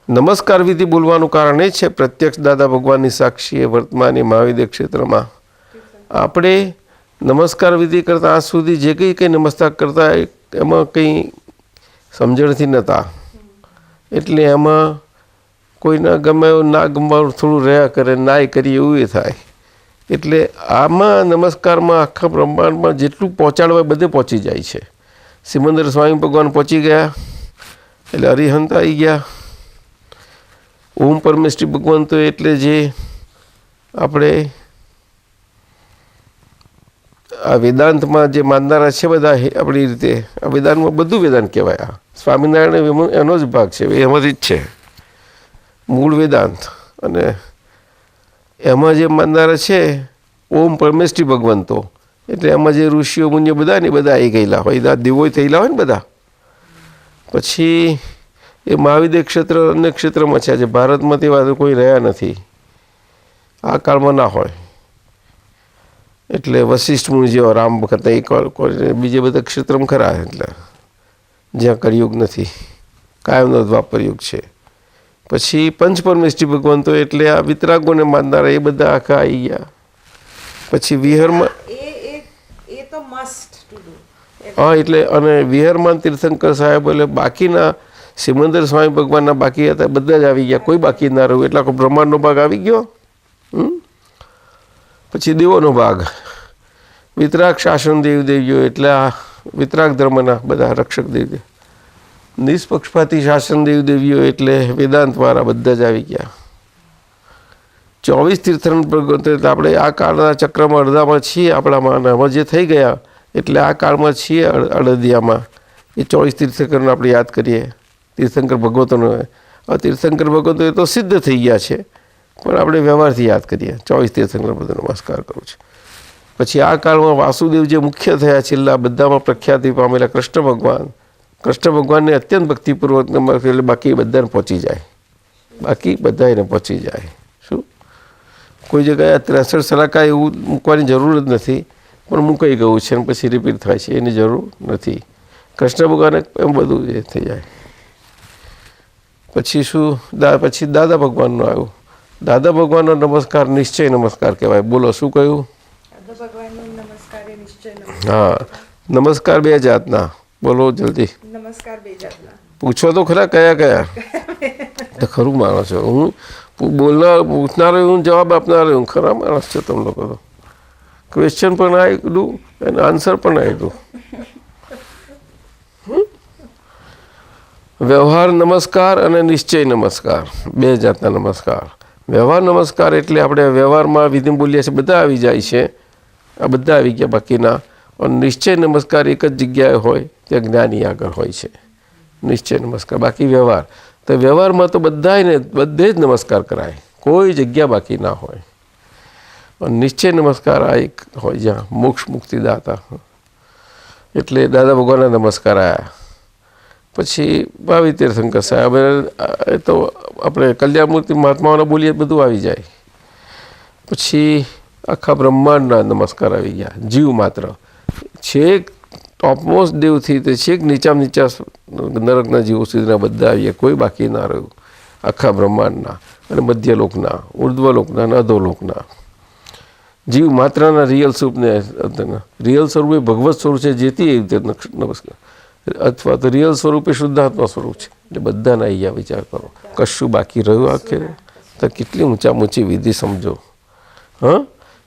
નમસ્કાર વિધિ બોલવાનું કારણ એ છે પ્રત્યક્ષ દાદા ભગવાનની સાક્ષીએ વર્તમાની મહાવિદ્ય ક્ષેત્રમાં આપણે નમસ્કાર વિધિ કરતાં આજ સુધી જે કંઈ નમસ્કાર કરતા એમાં કંઈ સમજણથી નહોતા, એટલે એમાં કોઈને ગમે એવું ના ગમવાનું થોડું રહ્યા કરે, ના કરીએ એવું એ થાય. એટલે આમાં નમસ્કારમાં આખા બ્રહ્માંડમાં જેટલું પહોંચાડવા બધે પહોંચી જાય છે. સિમંદર સ્વામી ભગવાન પહોંચી ગયા એટલે અરિહંત આવી ગયા. ઓમ પરમેષ્ઠી ભગવાન તો એટલે જે આપણે આ વેદાંતમાં જે માનનારા છે બધા આપણી રીતે આ વેદાંતમાં બધું વેદાંત કહેવાય. આ સ્વામિનારાયણ એનો જ ભાગ છે, એમાંથી જ છે મૂળ વેદાંત. અને એમાં જે માનનારા છે ઓમ પરમેષ્ઠી ભગવંતો એટલે એમાં જે ઋષિઓ મુનિઓ બધા ને બધા આવી ગયેલા હોય, દેવો થયેલા હોય ને બધા. પછી એ મહાવિદ્ય ક્ષેત્ર અન્ય ક્ષેત્રમાં છે. આજે ભારતમાં તેવા કોઈ રહ્યા નથી, આ કાળમાં ના હોય. એટલે વશિષ્ઠ મુનિ જેવા રામ કરતા એક બીજે બધા ક્ષેત્રમાં ખરા, એટલે જ્યાં કળિયુગ નથી, કાયમનો દ્વાપર યુગ છે. પછી પંચ પરમેષ્ઠી ભગવંતો એટલે આ વિતરાગોને માનનારા એ બધા આખા આવી ગયા. પછી વિહારમાં હા એટલે અને વિહારમાં તીર્થંકર સાહેબ એટલે બાકીના સિમંદર સ્વામી ભગવાનના બાકી હતા બધા જ આવી ગયા, કોઈ બાકી ના રહ્યું. એટલે આખો બ્રહ્માંડનો ભાગ આવી ગયો. પછી દેવોનો ભાગ વિતરાગ શાસન દેવીઓ એટલે આ વિતરાગ ધર્મના બધા રક્ષક દેવી. નિષ્પક્ષપાતી શાસન દેવીઓ એટલે વેદાંતવાળા બધા જ આવી ગયા. 24 તીર્થંકર ભગવંતો એટલે આપણે આ કાળના ચક્રમાં અડધામાં છીએ આપણામાં, આમાં જે થઈ ગયા એટલે આ કાળમાં છીએ અડધિયામાં. એ 24 તીર્થંકરને આપણે યાદ કરીએ. તીર્થંકર ભગવતોનો તીર્થંકર ભગવતો એ તો સિદ્ધ થઈ ગયા છે, પણ આપણે વ્યવહારથી યાદ કરીએ. 24 તીર્થંકર બધો નમસ્કાર કરું છું. પછી આ કાળમાં વાસુદેવ જે મુખ્ય થયા છેલ્લા બધામાં પ્રખ્યાતિ પામેલા કૃષ્ણ ભગવાનને અત્યંત ભક્તિપૂર્વક એટલે બાકી બધાને પહોંચી જાય, બાકી બધાને પહોંચી જાય. શું કોઈ જગ્યાએ 63 સલાકા એવું મૂકવાની જરૂર જ નથી, પણ મૂકાઈ ગયું છે અને પછી રિપીટ થાય છે, એની જરૂર નથી. કૃષ્ણ ભગવાને એમ બધું એ થઈ જાય. પછી શું પછી દાદા ભગવાનનો આવ્યું. દાદા ભગવાનનો નમસ્કાર નિશ્ચય નમસ્કાર કહેવાય. બોલો શું કહ્યું? હા, નમસ્કાર બે જાતના. બોલો જલ્દી. પૂછો તો ખરા કયા કયા? તો ખરું માનો છો, હું બોલનાર પૂછનારો હું જવાબ આપનારો હું ખરા માણસ છો તમે લોકો. તો ક્વેશ્ચન પણ આપ્યું અને આન્સર પણ આપ્યું. વ્યવહાર નમસ્કાર અને નિશ્ચય નમસ્કાર બે જાતના નમસ્કાર. વ્યવહાર નમસ્કાર એટલે આપણે વ્યવહારમાં વિધિ બોલીએ છીએ બધા આવી જાય છે, આ બધા આવી ગયા બાકીના. અને નિશ્ચય નમસ્કાર એક જ જગ્યાએ હોય ત્યાં જ્ઞાની આગળ હોય છે. નિશ્ચય નમસ્કાર બાકી વ્યવહાર તો વ્યવહારમાં તો બધે જ નમસ્કાર કરાય, કોઈ જગ્યા બાકી ના હોય. અને નિશ્ચય નમસ્કાર આ એક હોય જ્યાં મોક્ષ મુક્તિદાતા એટલે દાદા ભગવાનના નમસ્કાર આવ્યા. પછી ભાવિ તીર્થંકર સાહેબ એ તો આપણે કલ્યાણમૂર્તિ મહાત્માઓને બોલીએ બધું આવી જાય. પછી આખા બ્રહ્માંડના નમસ્કાર આવી ગયા. જીવ માત્ર છેક ટોપમોસ્ટ દેવથી તે છેક નીચામાં નીચા નરકના જીવો સુધીના બધા આવી ગયા, કોઈ બાકી ના રહ્યું આખા બ્રહ્માંડના. અને મધ્યલોકના, ઉર્ધ્વલોકના અને અધોલોકના જીવ માત્રના રિયલ સ્વરૂપને, રિયલ સ્વરૂપ એ ભગવત સ્વરૂપ છે જેથી એ રીતે નમસ્કાર, અથવા તો રિયલ સ્વરૂપ એ શુદ્ધાત્મા સ્વરૂપ છે. એટલે બધાને અહીંયા વિચાર કરો, કશું બાકી રહ્યું આખરે તો કેટલી ઊંચી વિધિ સમજો. હા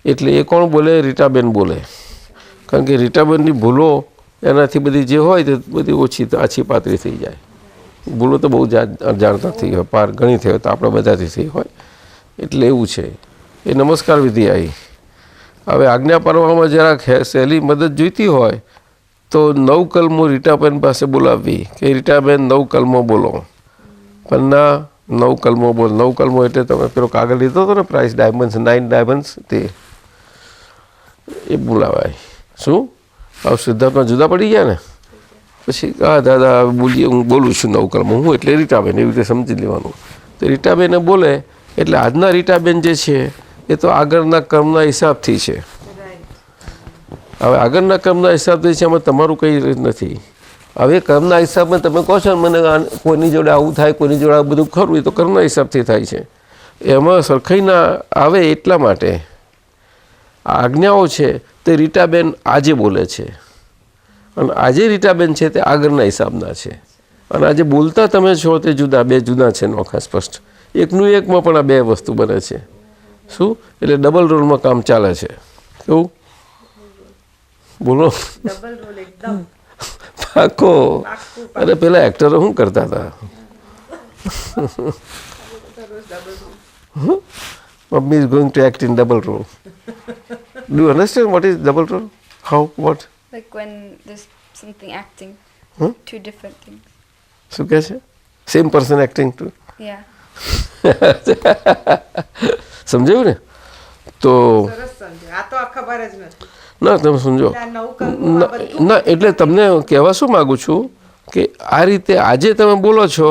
એટલે એ કોણ બોલે? રીટાબેન બોલે. કારણ કે રીટાબેનની ભૂલો એનાથી બધી જે હોય તે બધી ઓછી આછી પાતળી થઈ જાય. ભૂલો તો બહુ જાણતા થઈ હોય, પાર ઘણી થઈ હોય તો આપણે બધાથી થઈ હોય. એટલે એવું છે. એ નમસ્કાર વિધિ આવી. હવે આજ્ઞા પાડવામાં જરાક સહેલી મદદ જોઈતી હોય તો 9 કલમો રીટાબેન પાસે બોલાવવી કે રીટાબેન 9 કલમો બોલો. પણ ના 9 કલમો બોલ. 9 કલમો એટલે તમે પેલો કાગળ લીધો હતો ને પ્રાઇસ ડાયમંડ્સ 9 ડાયમંડ્સ તે એ બોલાવાય. શું હવે સિદ્ધાર્થમાં જુદા પડી ગયા ને? પછી હા દાદા બોલીએ, હું બોલું છું 9 કલમો, હું એટલે રીટાબેન એવી રીતે સમજી લેવાનું. તો રીટાબેને બોલે એટલે આજના રીટાબેન જે છે એ તો આગળના કર્મના હિસાબથી છે. હવે આગળના કર્મના હિસાબથી છે, એમાં તમારું કંઈ નથી. હવે કર્મના હિસાબમાં તમે કહો છો ને મને કોઈની જોડે આવું થાય, કોઈની જોડે આ બધું ખરું, એ તો કર્મના હિસાબથી થાય છે. એમાં સરખાઈ ના આવે એટલા માટે આજ્ઞાઓ છે તે રીટાબેન આજે બોલે છે, અને આજે રીટાબેન છે તે આગળના હિસાબના છે, અને આજે બોલતા તમે છો તે જુદા, બે જુદા છે નોખા સ્પષ્ટ. એકનું એકમાં પણ આ બે વસ્તુ બને છે. શું? એટલે ડબલ રોલમાં કામ ચાલે છે. કેવું? બોલો. પાકો. અરે પેલા એક્ટરો શું કરતા હતા? Mummy is going to act in double role. Do you understand what is double role? How? What? Like when there's something acting, two different things. શું કહે છે? Same person acting too. Yeah. સમજાયું ને? તો ના તમે સમજો ના, એટલે તમને કહેવા શું માગું છું કે આ રીતે આજે તમે બોલો છો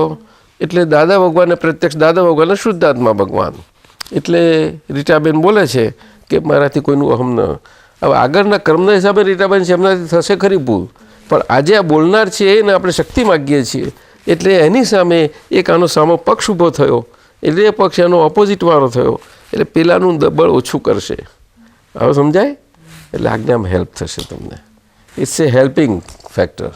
એટલે દાદા ભગવાનને પ્રત્યક્ષ, દાદા ભગવાનને શુદ્ધાત્મા ભગવાન. એટલે રીટાબેન બોલે છે કે મારાથી કોઈનું અહમ ન. હવે આગળના કર્મના હિસાબે રીટાબેન છે એમનાથી થશે ખરી ભૂલ, પણ આજે આ બોલનાર છે એને આપણે શક્તિ માગીએ છીએ, એટલે એની સામે એક આનો સામો પક્ષ ઊભો થયો, એટલે એ પક્ષ એનો ઓપોઝિટવાળો થયો, એટલે પેલાનું દબળ ઓછું કરશે. હવે સમજાય? એટલે આજ્ઞામાં હેલ્પ થશે તમને. It's a helping factor.